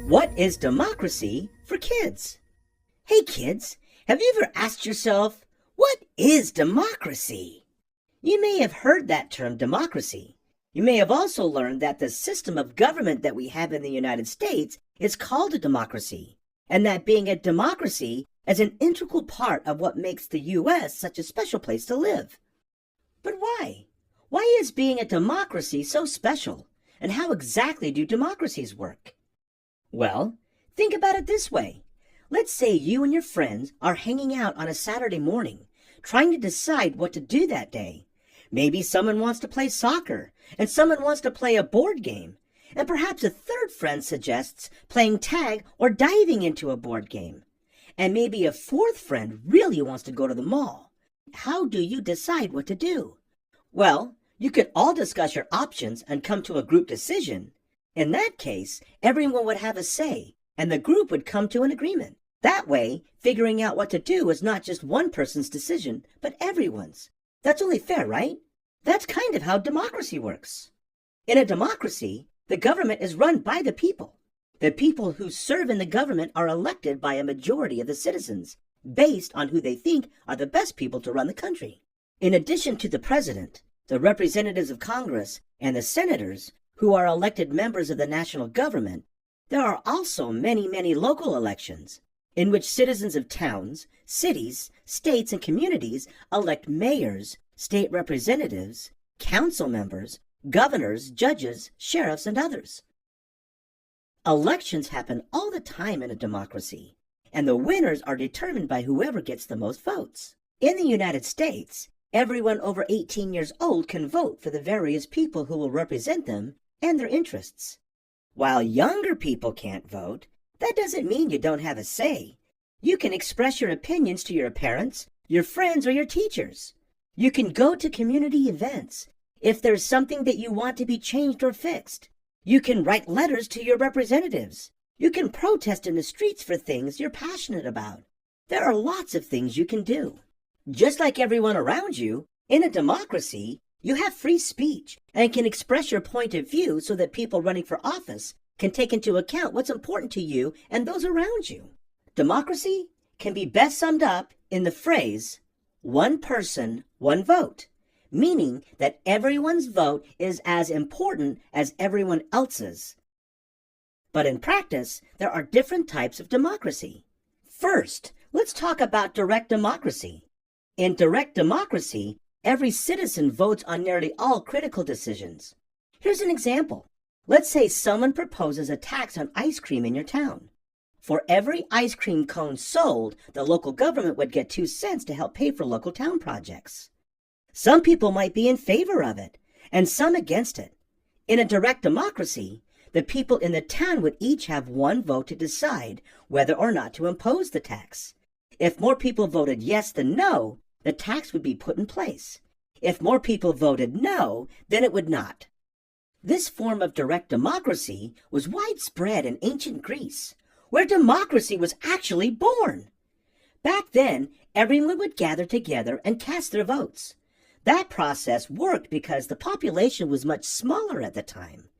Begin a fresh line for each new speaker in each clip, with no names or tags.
What is democracy for kids? Hey kids, have you ever asked yourself, what is democracy? You may have heard that term democracy. You may have also learned that the system of government that we have in the United States is called a democracy, and that being a democracy is an integral part of what makes the U.S. such a special place to live. But why? Why is being a democracy so special? And how exactly do democracies work? Well, think about it this way. Let's say you and your friends are hanging out on a Saturday morning, trying to decide what to do that day. Maybe someone wants to play soccer, and someone wants to play a board game, and perhaps a third friend suggests playing tag or diving into a board game. And maybe a fourth friend really wants to go to the mall. How do you decide what to do? Well, you could all discuss your options and come to a group decision. In that case, everyone would have a say, and the group would come to an agreement. That way, figuring out what to do is not just one person's decision, but everyone's. That's only fair, right? That's kind of how democracy works. In a democracy, the government is run by the people. The people who serve in the government are elected by a majority of the citizens, based on who they think are the best people to run the country. In addition to the president, the representatives of Congress, and the senators, who are elected members of the national government, there are also many local elections, in which citizens of towns, cities, states, and communities elect mayors, state representatives, council members, governors, judges, sheriffs, and others. Elections happen all the time in a democracy, and the winners are determined by whoever gets the most votes. In the United States, everyone over 18 years old can vote for the various people who will represent them and their interests. While younger people can't vote, that doesn't mean you don't have a say. You can express your opinions to your parents, your friends, or your teachers. You can go to community events if there's something that you want to be changed or fixed. You can write letters to your representatives. You can protest in the streets for things you're passionate about. There are lots of things you can do. Just like everyone around you, in a democracy, you have free speech and can express your point of view so that people running for office can take into account what's important to you and those around you. Democracy can be best summed up in the phrase, one person, one vote, meaning that everyone's vote is as important as everyone else's. But in practice, there are different types of democracy. First, let's talk about direct democracy. In direct democracy, every citizen votes on nearly all critical decisions. Here's an example. Let's say someone proposes a tax on ice cream in your town. For every ice cream cone sold, the local government would get 2 cents to help pay for local town projects. Some people might be in favor of it, and some against it. In a direct democracy, the people in the town would each have one vote to decide whether or not to impose the tax. If more people voted yes than no, the tax would be put in place. If more people voted no, then it would not. This form of direct democracy was widespread in ancient Greece, where democracy was actually born. Back then, everyone would gather together and cast their votes. That process worked because the population was much smaller at the time.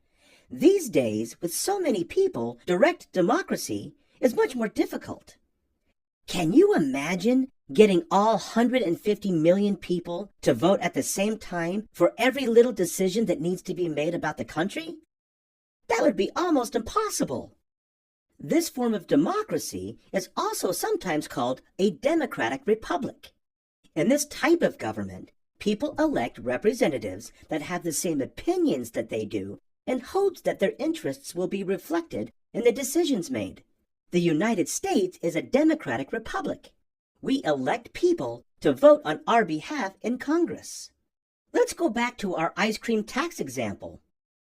These days, with so many people, direct democracy is much more difficult. Can you imagine getting all 150 million people to vote at the same time for every little decision that needs to be made about the country? That would be almost impossible. This form of democracy is also sometimes called a democratic republic. In this type of government, people elect representatives that have the same opinions that they do in hopes that their interests will be reflected in the decisions made. The United States is a democratic republic. We elect people to vote on our behalf in Congress. Let's go back to our ice cream tax example.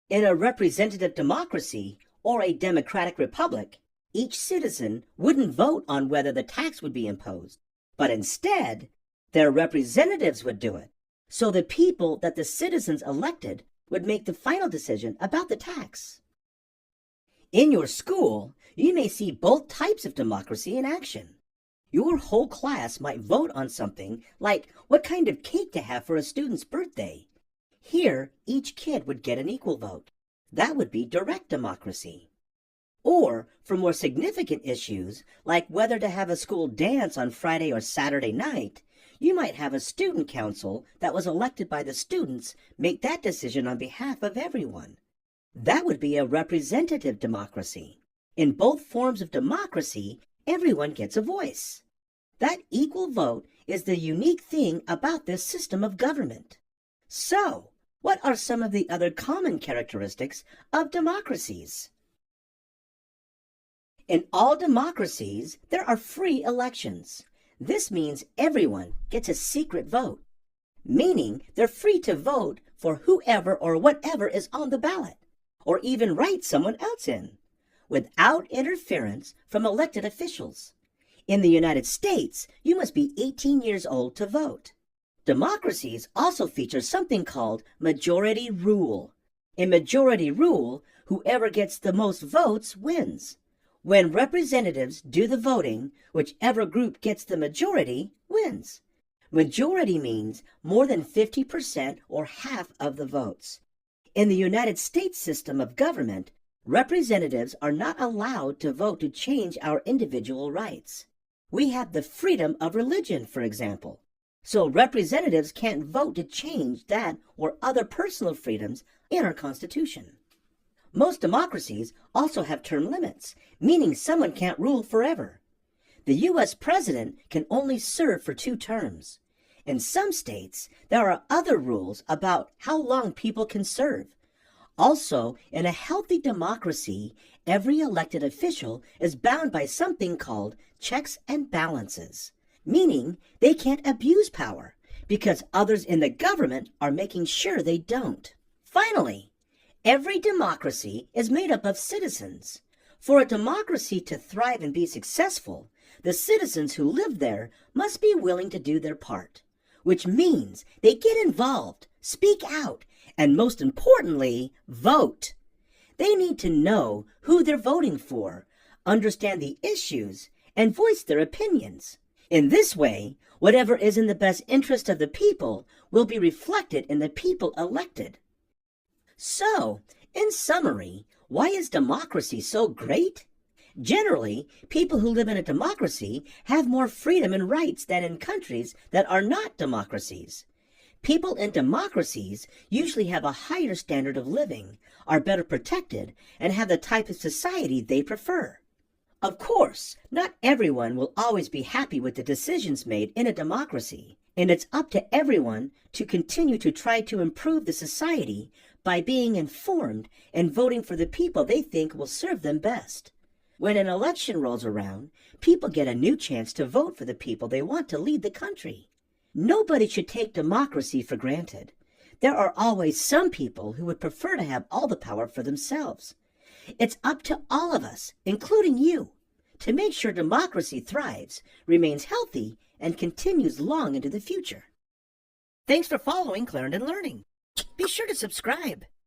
In a representative democracy or a democratic republic, each citizen wouldn't vote on whether the tax would be imposed, but instead, their representatives would do it. So the people that the citizens elected would make the final decision about the tax. In your school, you may see both types of democracy in action. Your whole class might vote on something like what kind of cake to have for a student's birthday. Here, each kid would get an equal vote. That would be direct democracy. Or for more significant issues, like whether to have a school dance on Friday or Saturday night, you might have a student council that was elected by the students make that decision on behalf of everyone. That would be a representative democracy. In both forms of democracy, everyone gets a voice. That equal vote is the unique thing about this system of government. So, what are some of the other common characteristics of democracies? In all democracies, there are free elections. This means everyone gets a secret vote, meaning they're free to vote for whoever or whatever is on the ballot, or even write someone else in, without interference from elected officials. In the United States, you must be 18 years old to vote. Democracies also feature something called majority rule. In majority rule, whoever gets the most votes wins. When representatives do the voting, whichever group gets the majority wins. Majority means more than 50% or half of the votes. In the United States system of government, representatives are not allowed to vote to change our individual rights. We have the freedom of religion, for example. So representatives can't vote to change that or other personal freedoms in our Constitution. Most democracies also have term limits, meaning someone can't rule forever. The U.S. president can only serve for 2 terms. In some states, there are other rules about how long people can serve. Also, in a healthy democracy, every elected official is bound by something called checks and balances, meaning they can't abuse power because others in the government are making sure they don't. Finally, every democracy is made up of citizens. For a democracy to thrive and be successful, the citizens who live there must be willing to do their part, which means they get involved, speak out, and most importantly, vote. They need to know who they're voting for, understand the issues, and voice their opinions. In this way, whatever is in the best interest of the people will be reflected in the people elected. So, in summary, why is democracy so great? Generally, people who live in a democracy have more freedom and rights than in countries that are not democracies. People in democracies usually have a higher standard of living, are better protected, and have the type of society they prefer. Of course, not everyone will always be happy with the decisions made in a democracy, and it's up to everyone to continue to try to improve the society by being informed and voting for the people they think will serve them best. When an election rolls around, people get a new chance to vote for the people they want to lead the country. Nobody should take democracy for granted. There are always some people who would prefer to have all the power for themselves. It's up to all of us, including you, to make sure democracy thrives, remains healthy, and continues long into the future. Thanks for following Clarendon Learning. Be sure to subscribe.